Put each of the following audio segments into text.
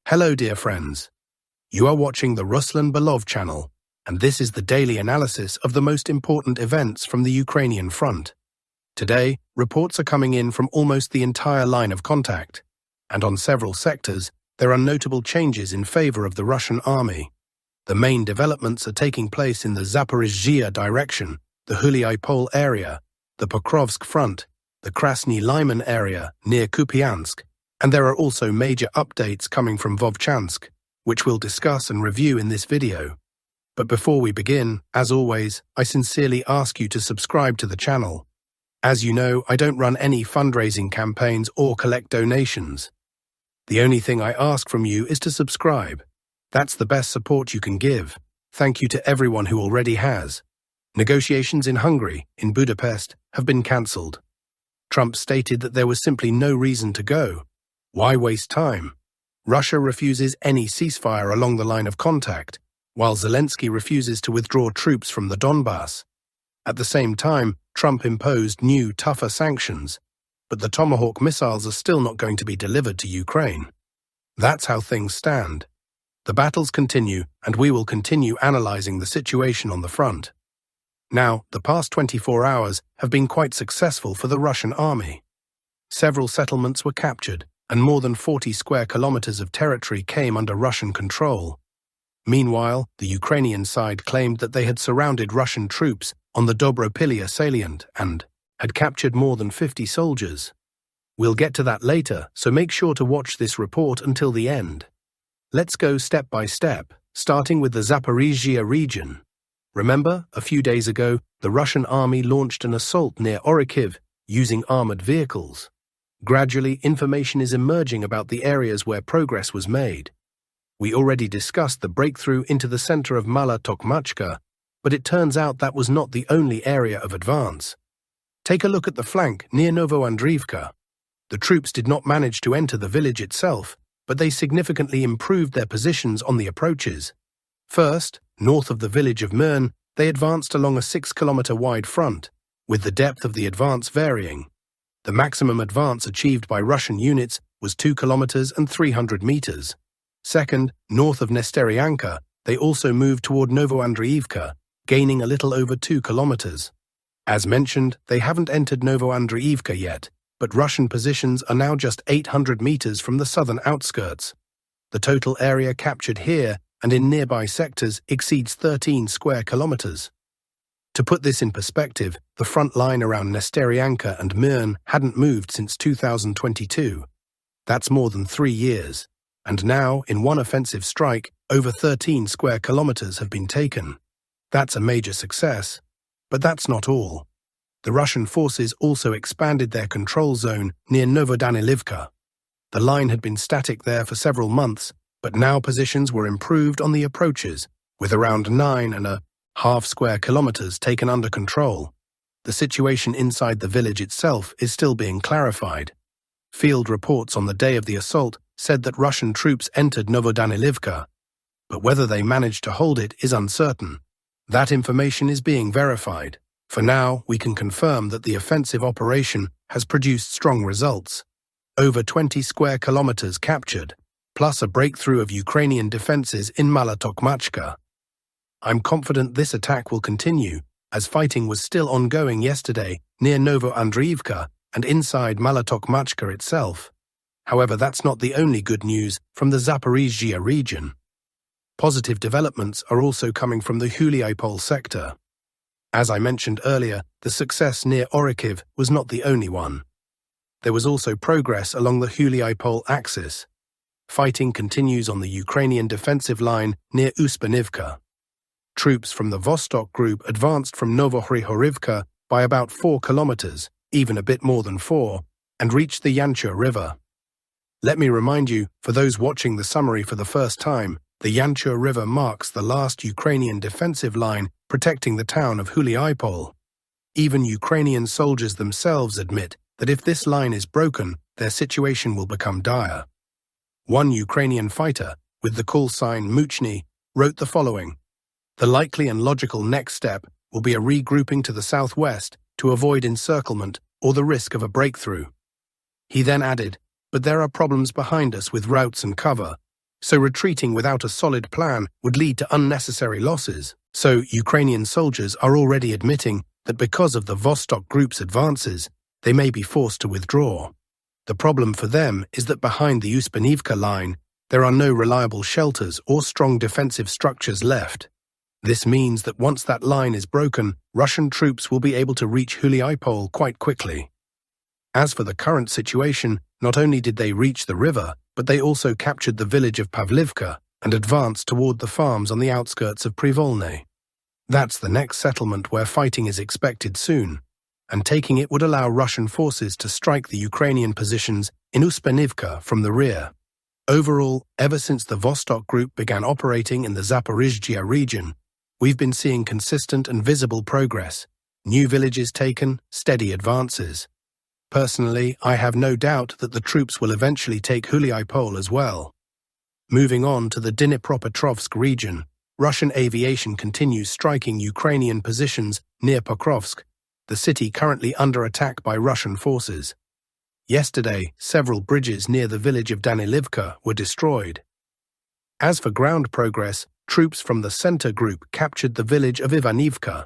Hello, dear friends. You are watching the Ruslan Belov channel, and this is the daily analysis of the most important events from the Ukrainian front. Today, reports are coming in from almost the entire line of contact, and on several sectors, there are notable changes in favor of the Russian army. The main developments are taking place in the Zaporizhia direction, the Julipole area, the Pokrovsk front, the Krasny Lyman area near Kupiansk, and there are also major updates coming from Vovchansk, which we'll discuss and review in this video. But before we begin, as always, I sincerely ask you to subscribe to the channel. As you know, I don't run any fundraising campaigns or collect donations. The only thing I ask from you is to subscribe. That's the best support you can give. Thank you to everyone who already has. Negotiations in Hungary, in Budapest, have been cancelled. Trump stated that there was simply no reason to go. Why waste time? Russia refuses any ceasefire along the line of contact, while Zelensky refuses to withdraw troops from the Donbass. At the same time, Trump imposed new, tougher sanctions, but the Tomahawk missiles are still not going to be delivered to Ukraine. That's how things stand. The battles continue, and we will continue analyzing the situation on the front. Now, the past 24 hours have been quite successful for the Russian army. Several settlements were captured, and more than 40 square kilometers of territory came under Russian control. Meanwhile, the Ukrainian side claimed that they had surrounded Russian troops on the Dinipropatrovsk salient and had captured more than 50 soldiers. We'll get to that later, so make sure to watch this report until the end. Let's go step by step, starting with the Zaporizhia region. Remember, a few days ago, the Russian army launched an assault near Kyiv using armored vehicles. Gradually, information is emerging about the areas where progress was made. We already discussed the breakthrough into the center of Mala Tokmachka, but it turns out that was not the only area of advance. Take a look at the flank near Novoandriivka. The troops did not manage to enter the village itself, but they significantly improved their positions on the approaches. First, north of the village of Myrnohrad, they advanced along a 6-kilometer-wide front, with the depth of the advance varying. The maximum advance achieved by Russian units was 2 kilometers and 300 meters. Second, north of Nesterianka, they also moved toward Novoandriivka, gaining a little over 2 kilometers. As mentioned, they haven't entered Novoandriivka yet, but Russian positions are now just 800 meters from the southern outskirts. The total area captured here and in nearby sectors exceeds 13 square kilometers. To put this in perspective, the front line around Nesterianka and Myrnohrad hadn't moved since 2022. That's more than 3 years. And now, in one offensive strike, over 13 square kilometers have been taken. That's a major success. But that's not all. The Russian forces also expanded their control zone near Novodanilivka. The line had been static there for several months, but now positions were improved on the approaches, with around 9.5 square kilometers taken under control. The situation inside the village itself is still being clarified. Field reports on the day of the assault said that Russian troops entered Novodanilivka, but whether they managed to hold it is uncertain. That information is being verified. For now, we can confirm that the offensive operation has produced strong results. Over 20 square kilometers captured, plus a breakthrough of Ukrainian defenses in Mala Tokmachka. I'm confident this attack will continue, as fighting was still ongoing yesterday near Novoandriivka and inside Mala Tokmachka itself. However, that's not the only good news from the Zaporizhia region. Positive developments are also coming from the Julipole sector. As I mentioned earlier, the success near Kyiv was not the only one. There was also progress along the Julipole axis. Fighting continues on the Ukrainian defensive line near Uspanivka. Troops from the Vostok group advanced from Novohrihorivka by about 4 kilometers, even a bit more than 4, and reached the Yancha River. Let me remind you, for those watching the summary for the first time, the Yancha River marks the last Ukrainian defensive line protecting the town of Julipole. Even Ukrainian soldiers themselves admit that if this line is broken, their situation will become dire. One Ukrainian fighter, with the call sign Muchny, wrote the following: "The likely and logical next step will be a regrouping to the southwest to avoid encirclement or the risk of a breakthrough." He then added, "But there are problems behind us with routes and cover, So retreating without a solid plan would lead to unnecessary losses. So Ukrainian soldiers are already admitting that because of the Vostok Group's advances, they may be forced to withdraw. The problem for them is that behind the Uspanivka line, there are no reliable shelters or strong defensive structures left. This means that once that line is broken, Russian troops will be able to reach Julipole quite quickly. As for the current situation, not only did they reach the river, but they also captured the village of Pavlivka and advanced toward the farms on the outskirts of Privolne. That's the next settlement where fighting is expected soon, and taking it would allow Russian forces to strike the Ukrainian positions in Uspanivka from the rear. Overall, ever since the Vostok Group began operating in the Zaporizhia region, we've been seeing consistent and visible progress, new villages taken, steady advances. Personally, I have no doubt that the troops will eventually take Julipole as well. Moving on to the Dinipropatrovsk region, Russian aviation continues striking Ukrainian positions near Pokrovsk, the city currently under attack by Russian forces. Yesterday, several bridges near the village of Danilivka were destroyed. As for ground progress, troops from the Center Group captured the village of Ivanivka.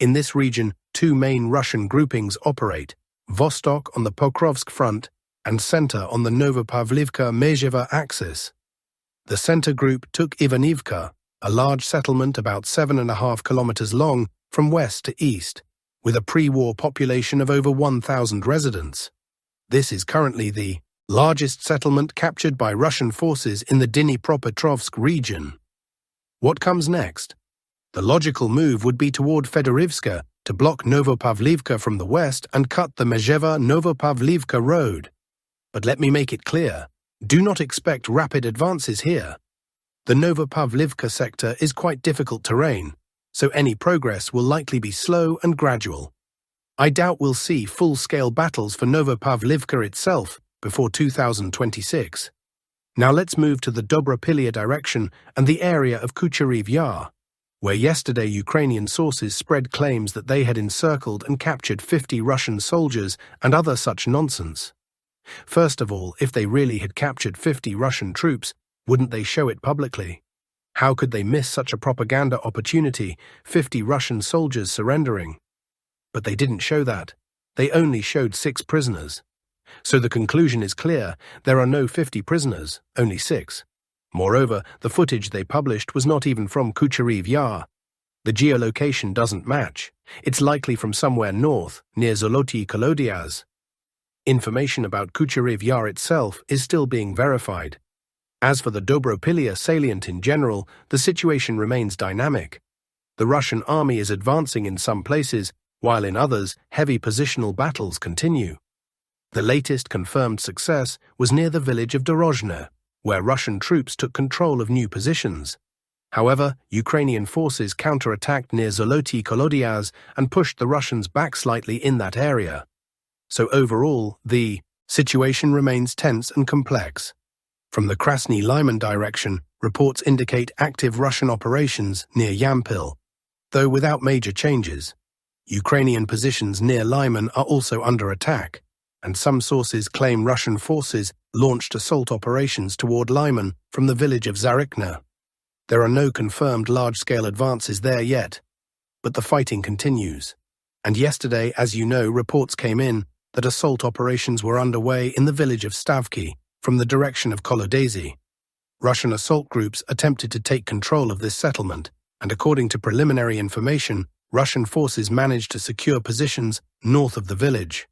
In this region, two main Russian groupings operate, Vostok on the Pokrovsk front and Center on the Novopavlivka-Mezheva axis. The Center Group took Ivanivka, a large settlement about 7.5 kilometers long from west to east, with a pre-war population of over 1,000 residents. This is currently the largest settlement captured by Russian forces in the Dinipropatrovsk region. What comes next? The logical move would be toward Fedorivska to block Novopavlivka from the west and cut the Mezheva-Novopavlivka road. But let me make it clear, do not expect rapid advances here. The Novopavlivka sector is quite difficult terrain, so any progress will likely be slow and gradual. I doubt we'll see full-scale battles for Novopavlivka itself before 2026. Now let's move to the Dobropilya direction and the area of Kucheriv Yar, where yesterday Ukrainian sources spread claims that they had encircled and captured 50 Russian soldiers and other such nonsense. First of all, if they really had captured 50 Russian troops, wouldn't they show it publicly? How could they miss such a propaganda opportunity, 50 Russian soldiers surrendering? But they didn't show that. They only showed 6 prisoners. So the conclusion is clear, there are no 50 prisoners, only 6. Moreover, the footage they published was not even from Kucheriv Yar. The geolocation doesn't match. It's likely from somewhere north, near Zoloty Kolodiaz. Information about Kucheriv Yar itself is still being verified. As for the Dobropilya salient in general, the situation remains dynamic. The Russian army is advancing in some places, while in others, heavy positional battles continue. The latest confirmed success was near the village of Dorozhne, where Russian troops took control of new positions. However, Ukrainian forces counterattacked near Zoloty Kolodiaz and pushed the Russians back slightly in that area. So overall, the situation remains tense and complex. From the Krasny Lyman direction, reports indicate active Russian operations near Yampil, though without major changes. Ukrainian positions near Lyman are also under attack, and some sources claim Russian forces launched assault operations toward Lyman from the village of Zarikna. There are no confirmed large-scale advances there yet, but the fighting continues. And yesterday, as you know, reports came in that assault operations were underway in the village of Stavki from the direction of Kolodezi. Russian assault groups attempted to take control of this settlement, and according to preliminary information, Russian forces managed to secure positions north of the village.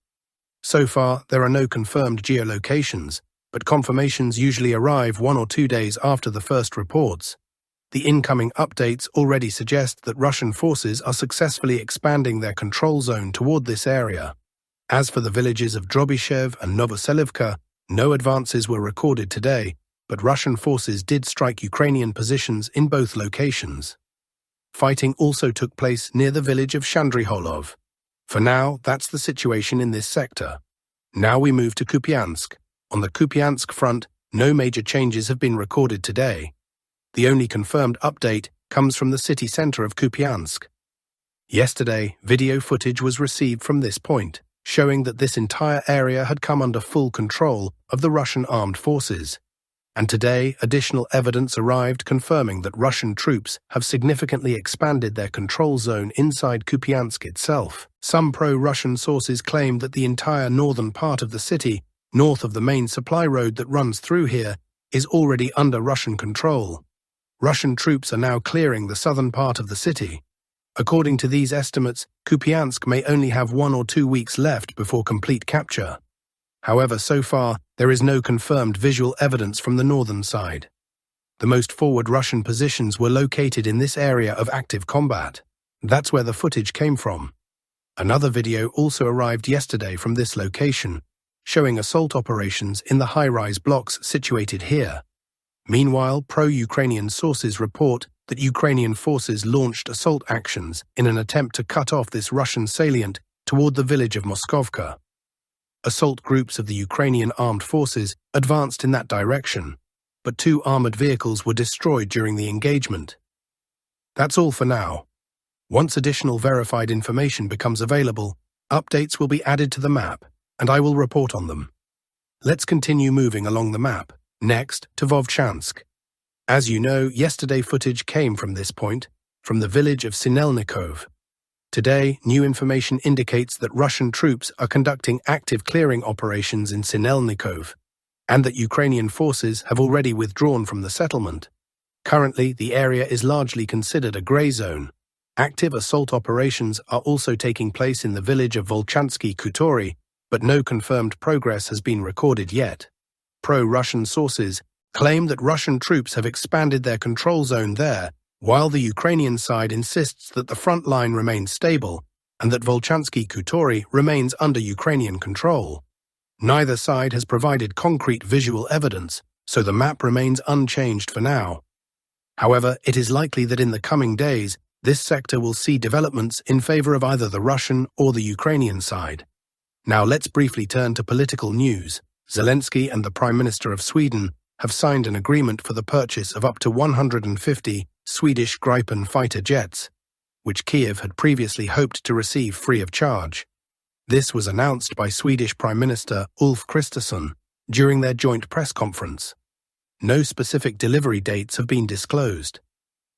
So far, there are no confirmed geolocations, but confirmations usually arrive 1 or 2 days after the first reports. The incoming updates already suggest that Russian forces are successfully expanding their control zone toward this area. As for the villages of Drobyshev and Novoselivka, no advances were recorded today, but Russian forces did strike Ukrainian positions in both locations. Fighting also took place near the village of Shandriholov. For now, that's the situation in this sector. Now we move to Kupiansk. On the Kupiansk front, no major changes have been recorded today. The only confirmed update comes from the city center of Kupiansk. Yesterday, video footage was received from this point, showing that this entire area had come under full control of the Russian armed forces. And today, additional evidence arrived confirming that Russian troops have significantly expanded their control zone inside Kupiansk itself. Some pro-Russian sources claim that the entire northern part of the city, north of the main supply road that runs through here, is already under Russian control. Russian troops are now clearing the southern part of the city. According to these estimates, Kupiansk may only have 1 or 2 weeks left before complete capture. However, so far, there is no confirmed visual evidence from the northern side. The most forward Russian positions were located in this area of active combat. That's where the footage came from. Another video also arrived yesterday from this location, showing assault operations in the high-rise blocks situated here. Meanwhile, pro-Ukrainian sources report that Ukrainian forces launched assault actions in an attempt to cut off this Russian salient toward the village of Moskovka. Assault groups of the Ukrainian armed forces advanced in that direction, but 2 armored vehicles were destroyed during the engagement. That's all for now. Once additional verified information becomes available, updates will be added to the map, and I will report on them. Let's continue moving along the map, next to Vovchansk. As you know, yesterday footage came from this point, from the village of Sinelnikov. Today, new information indicates that Russian troops are conducting active clearing operations in Sinelnikov, and that Ukrainian forces have already withdrawn from the settlement. Currently, the area is largely considered a grey zone. Active assault operations are also taking place in the village of Vovchansk Khutori, but no confirmed progress has been recorded yet. Pro-Russian sources claim that Russian troops have expanded their control zone there, while the Ukrainian side insists that the front line remains stable and that Vovchansk Khutori remains under Ukrainian control. Neither side has provided concrete visual evidence, so the map remains unchanged for now. However, it is likely that in the coming days, this sector will see developments in favor of either the Russian or the Ukrainian side. Now let's briefly turn to political news. Zelensky and the Prime Minister of Sweden have signed an agreement for the purchase of up to 150 Swedish Gripen fighter jets, which Kyiv had previously hoped to receive free of charge. This was announced by Swedish Prime Minister Ulf Kristersson during their joint press conference. No specific delivery dates have been disclosed.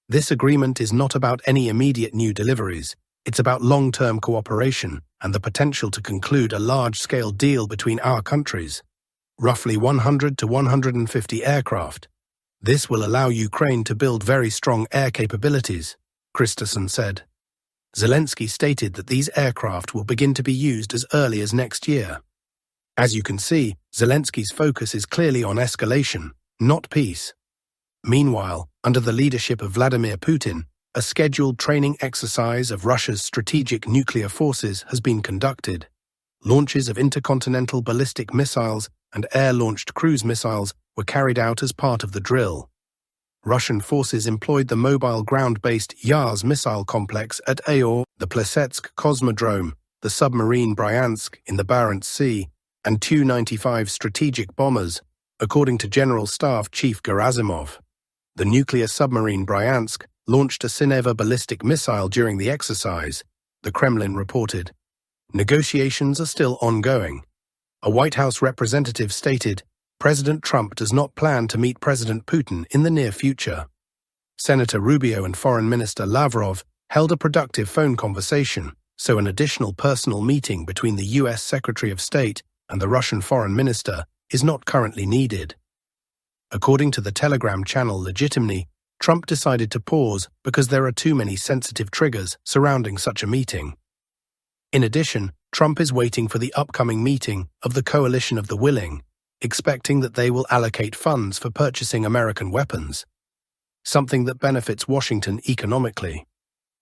This agreement is not about any immediate new deliveries. It's about long-term cooperation and the potential to conclude a large-scale deal between our countries. Roughly 100 to 150 aircraft. This will allow Ukraine to build very strong air capabilities, Kristersson said. Zelensky stated that these aircraft will begin to be used as early as next year. As you can see, Zelensky's focus is clearly on escalation, not peace. Meanwhile, under the leadership of Vladimir Putin, a scheduled training exercise of Russia's strategic nuclear forces has been conducted. Launches of intercontinental ballistic missiles and air-launched cruise missiles were carried out as part of the drill. Russian forces employed the mobile ground-based Yars missile complex at Ayor, the Plesetsk Cosmodrome, the submarine Bryansk in the Barents Sea, and Tu-95 strategic bombers, according to General Staff Chief Gerasimov. The nuclear submarine Bryansk launched a Sineva ballistic missile during the exercise, the Kremlin reported. Negotiations are still ongoing. A White House representative stated, President Trump does not plan to meet President Putin in the near future. Senator Rubio and Foreign Minister Lavrov held a productive phone conversation, so an additional personal meeting between the U.S. Secretary of State and the Russian Foreign Minister is not currently needed. According to the Telegram channel Legitimny, Trump decided to pause because there are too many sensitive triggers surrounding such a meeting. In addition, Trump is waiting for the upcoming meeting of the Coalition of the Willing, expecting that they will allocate funds for purchasing American weapons, something that benefits Washington economically.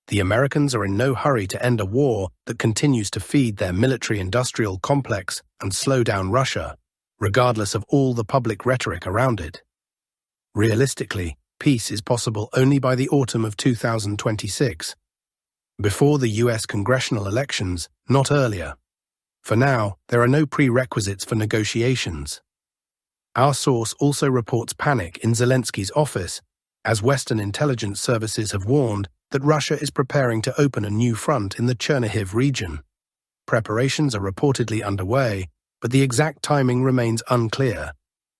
The Americans are in no hurry to end a war that continues to feed their military-industrial complex and slow down Russia, regardless of all the public rhetoric around it. Realistically, peace is possible only by the autumn of 2026, before the U.S. congressional elections, not earlier. For now, there are no prerequisites for negotiations. Our source also reports panic in Zelensky's office, as Western intelligence services have warned that Russia is preparing to open a new front in the Chernihiv region. Preparations are reportedly underway, but the exact timing remains unclear.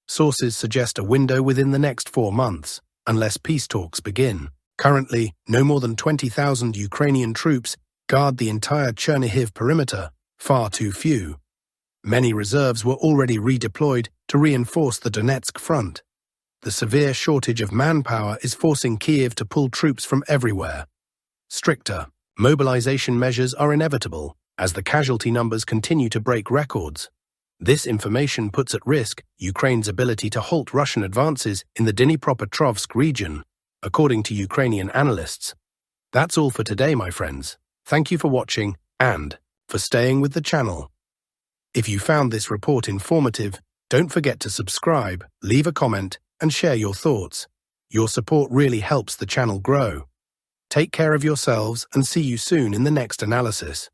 Sources suggest a window within the next 4 months, unless peace talks begin. Currently, no more than 20,000 Ukrainian troops guard the entire Chernihiv perimeter, far too few. Many reserves were already redeployed to reinforce the Donetsk front. The severe shortage of manpower is forcing Kyiv to pull troops from everywhere. Stricter mobilization measures are inevitable as the casualty numbers continue to break records. This information puts at risk Ukraine's ability to halt Russian advances in the Dinipropatrovsk region, according to Ukrainian analysts. That's all for today, my friends. Thank you for watching and for staying with the channel. If you found this report informative, don't forget to subscribe, leave a comment, and share your thoughts. Your support really helps the channel grow. Take care of yourselves and see you soon in the next analysis.